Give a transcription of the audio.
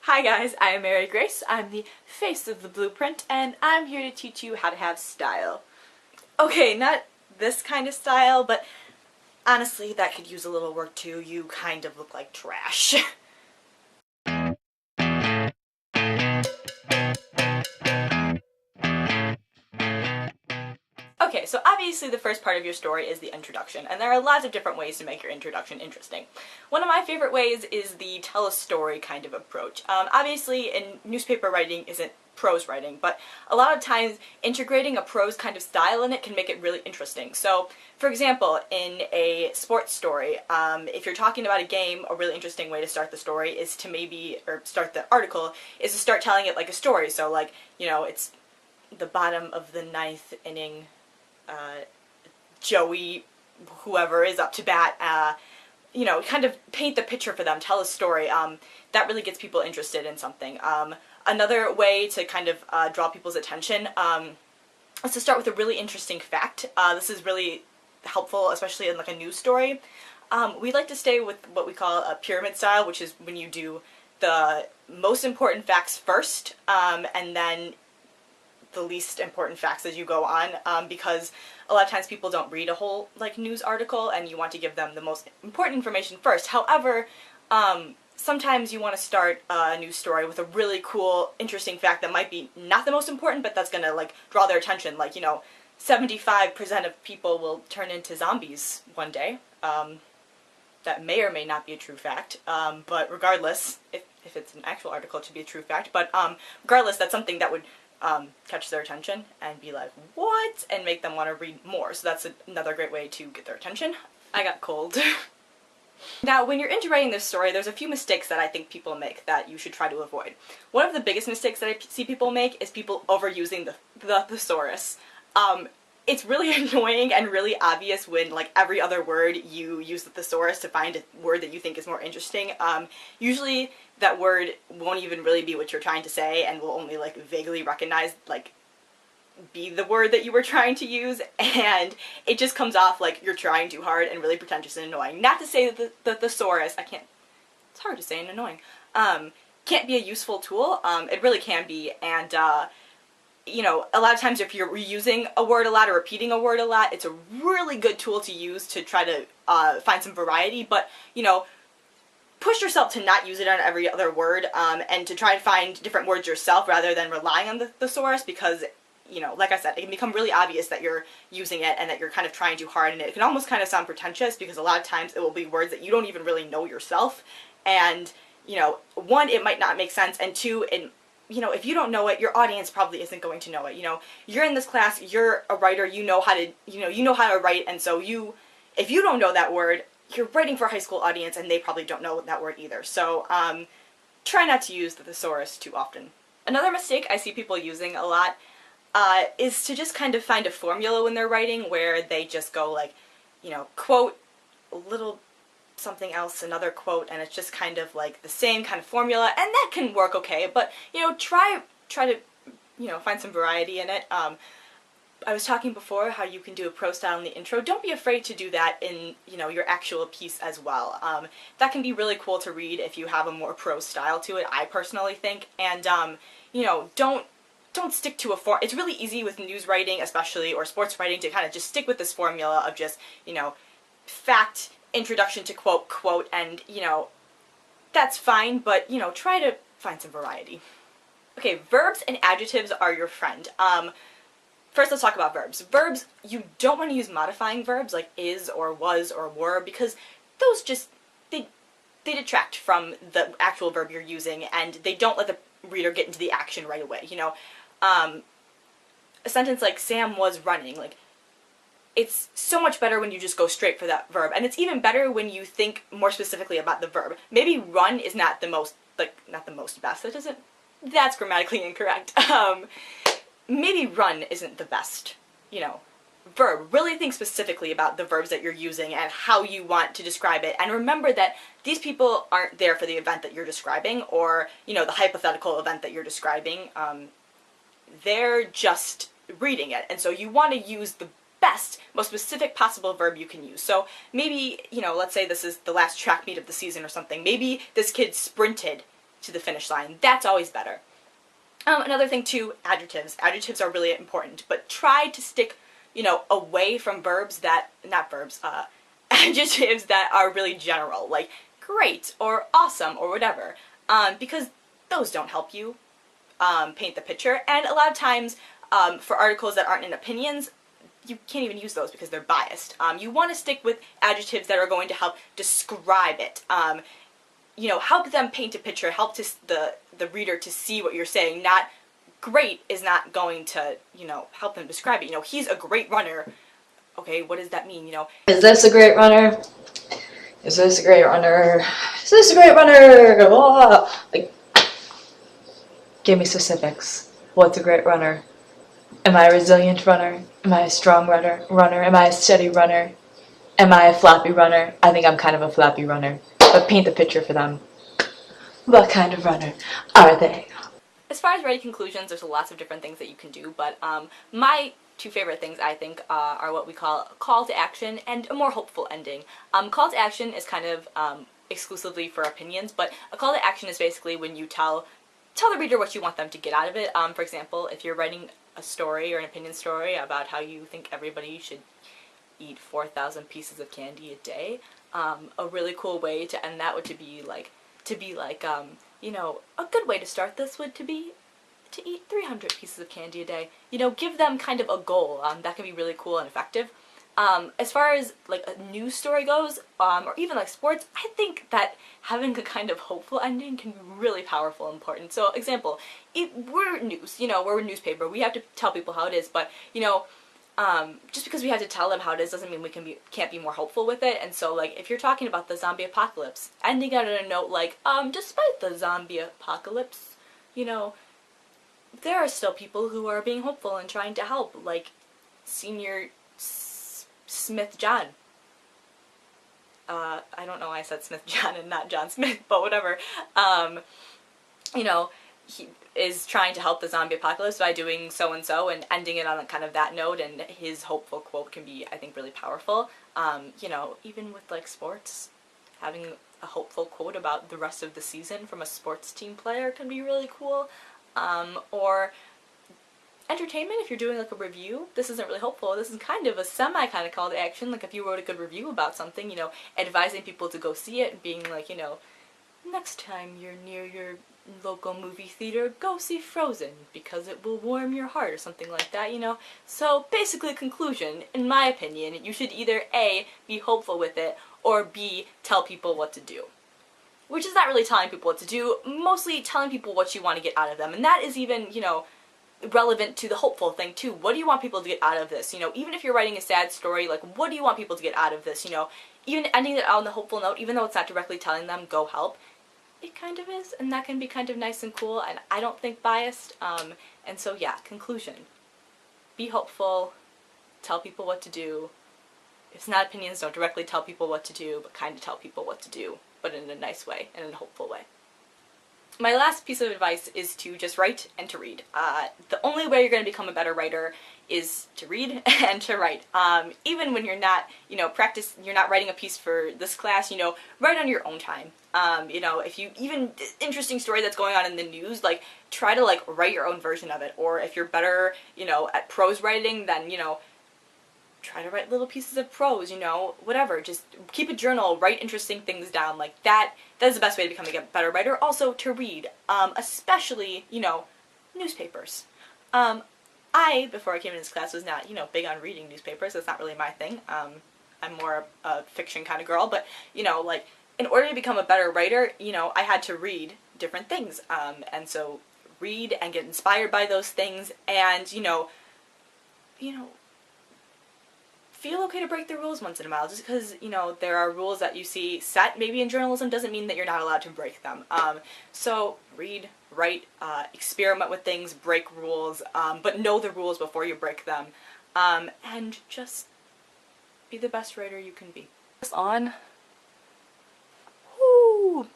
Hi guys, I am Mary Grace. I'm the face of the blueprint, and I'm here to teach you how to have style. Okay, not this kind of style, but honestly, that could use a little work too. You kind of look like trash. Okay, so obviously the first part of your story is the introduction, and there are lots of different ways to make your introduction interesting. One of my favorite ways is the tell a story kind of approach. Obviously, in newspaper writing isn't prose writing, but a lot of times integrating a prose kind of style in it can make it really interesting. So, for example, in a sports story, if you're talking about a game, a really interesting way to start the story is to start the article, is to start telling it like a story. So like, it's the bottom of the ninth inning, Joey, whoever is up to bat, kind of paint the picture for them, tell a story. That really gets people interested in something. Another way to kind of draw people's attention is to start with a really interesting fact. This is really helpful, especially in like a news story. We like to stay with what we call a pyramid style, which is when you do the most important facts first, and then the least important facts as you go on, because a lot of times people don't read a whole like news article and you want to give them the most important information first. However, sometimes you want to start a news story with a really cool, interesting fact that might be not the most important, but that's gonna like draw their attention. Like, 75% of people will turn into zombies one day. That may or may not be a true fact, but regardless, if it's an actual article, it should be a true fact, but regardless, that's something that would catch their attention and be like, what? And make them want to read more. So that's another great way to get their attention. I got cold. Now, when you're into writing this story, there's a few mistakes that I think people make that you should try to avoid. One of the biggest mistakes that I see people make is people overusing the thesaurus. It's really annoying and really obvious when, like, every other word you use the thesaurus to find a word that you think is more interesting. Usually that word won't even really be what you're trying to say and will only, like, vaguely recognize, like, be the word that you were trying to use, and it just comes off like you're trying too hard and really pretentious and annoying. Not to say that the thesaurus, it's hard to say and annoying, can't be a useful tool. It really can be, and a lot of times if you're reusing a word a lot or repeating a word a lot, it's a really good tool to use to try to find some variety, but, push yourself to not use it on every other word, and to try and find different words yourself rather than relying on the thesaurus, because, like I said, it can become really obvious that you're using it and that you're kind of trying too hard, and it can almost kind of sound pretentious because a lot of times it will be words that you don't even really know yourself, and, one, it might not make sense, and two, if you don't know it, your audience probably isn't going to know it. You're in this class, you're a writer, you know how to write, and so if you don't know that word, you're writing for a high school audience and they probably don't know that word either. So try not to use the thesaurus too often. Another mistake I see people using a lot is to just kind of find a formula when they're writing where they just go like, quote, a little something else, another quote, and it's just kind of like the same kind of formula, and that can work okay, but, try to, find some variety in it. I was talking before how you can do a prose style in the intro. Don't be afraid to do that in, your actual piece as well. That can be really cool to read if you have a more prose style to it, I personally think, and, don't stick to a form. It's really easy with news writing, especially, or sports writing, to kind of just stick with this formula of just, fact, introduction to quote, and, that's fine, but, try to find some variety. Okay, verbs and adjectives are your friend. First, let's talk about verbs. Verbs, you don't want to use modifying verbs like is or was or were, because those just, they detract from the actual verb you're using, and they don't let the reader get into the action right away, A sentence like Sam was running, like, it's so much better when you just go straight for that verb, and it's even better when you think more specifically about the verb. Maybe run is not the most best, that's grammatically incorrect. Maybe run isn't the best, verb. Really think specifically about the verbs that you're using and how you want to describe it, and remember that these people aren't there for the event that you're describing, or, the hypothetical event that you're describing. They're just reading it, and so you want to use the best, most specific possible verb you can use. So maybe, let's say this is the last track meet of the season or something. Maybe this kid sprinted to the finish line. That's always better. Another thing too, adjectives. Adjectives are really important, but try to stick, away from adjectives that are really general, like great or awesome or whatever, because those don't help you paint the picture. And a lot of times, for articles that aren't in opinions, you can't even use those because they're biased. You want to stick with adjectives that are going to help describe it. Help them paint a picture, help the reader to see what you're saying. Not great is not going to, help them describe it. He's a great runner. Okay, what does that mean, Is this a great runner? Is this a great runner? Is this a great runner? Oh, like, give me specifics. What's a great runner? Am I a resilient runner? Am I a strong runner? Am I a steady runner? Am I a flappy runner? I think I'm kind of a flappy runner. But paint the picture for them. What kind of runner are they? As far as writing conclusions, there's lots of different things that you can do, but my two favorite things, I think, are what we call a call to action and a more hopeful ending. Call to action is kind of exclusively for opinions, but a call to action is basically when you tell the reader what you want them to get out of it. For example, if you're writing a story or an opinion story about how you think everybody should eat 4,000 pieces of candy a day, a really cool way to end that would be like, a good way to start this would be to eat 300 pieces of candy a day. Give them kind of a goal. That can be really cool and effective. As far as like a news story goes, or even like sports, I think that having a kind of hopeful ending can be really powerful and important. So, example, we're news, we're a newspaper. We have to tell people how it is, but just because we have to tell them how it is doesn't mean we can't be more hopeful with it. And so, like, if you're talking about the zombie apocalypse, ending on a note like, despite the zombie apocalypse, there are still people who are being hopeful and trying to help, like Senior Smith John. I don't know why I said Smith John and not John Smith, but whatever. He is trying to help the zombie apocalypse by doing so-and-so and ending it on kind of that note, and his hopeful quote can be, I think, really powerful. Even with, like, sports, having a hopeful quote about the rest of the season from a sports team player can be really cool. Or entertainment, if you're doing like a review, this isn't really hopeful. This is kind of a semi-kind of call to action. Like if you wrote a good review about something, advising people to go see it and being like, next time you're near your local movie theater, go see Frozen because it will warm your heart or something like that, So basically, conclusion, in my opinion, you should either A, be hopeful with it, or B, tell people what to do. Which is not really telling people what to do, mostly telling people what you want to get out of them. And that is even, relevant to the hopeful thing too. What do you want people to get out of this? Even if you're writing a sad story, like, what do you want people to get out of this? Even ending it on the hopeful note, even though it's not directly telling them, go help, it kind of is, and that can be kind of nice and cool, and I don't think biased. And so yeah, conclusion. Be hopeful, tell people what to do. If it's not opinions, don't directly tell people what to do, but kind of tell people what to do, but in a nice way, and in a hopeful way. My last piece of advice is to just write and to read. The only way you're going to become a better writer is to read and to write. Even when you're not, you're not writing a piece for this class, write on your own time. If you, even interesting story that's going on in the news, like, try to, like, write your own version of it. Or if you're better, at prose writing, then, try to write little pieces of prose, whatever. Just keep a journal, write interesting things down. Like, that is the best way to become a better writer. Also, to read, especially, newspapers. Before I came into this class, was not, big on reading newspapers. That's not really my thing. I'm more a fiction kind of girl, but, like, in order to become a better writer, I had to read different things. And so read and get inspired by those things, and, feel okay to break the rules once in a while. Just because, there are rules that you see set maybe in journalism doesn't mean that you're not allowed to break them. So read, write, experiment with things, break rules, but know the rules before you break them. And just be the best writer you can be. On. Woo!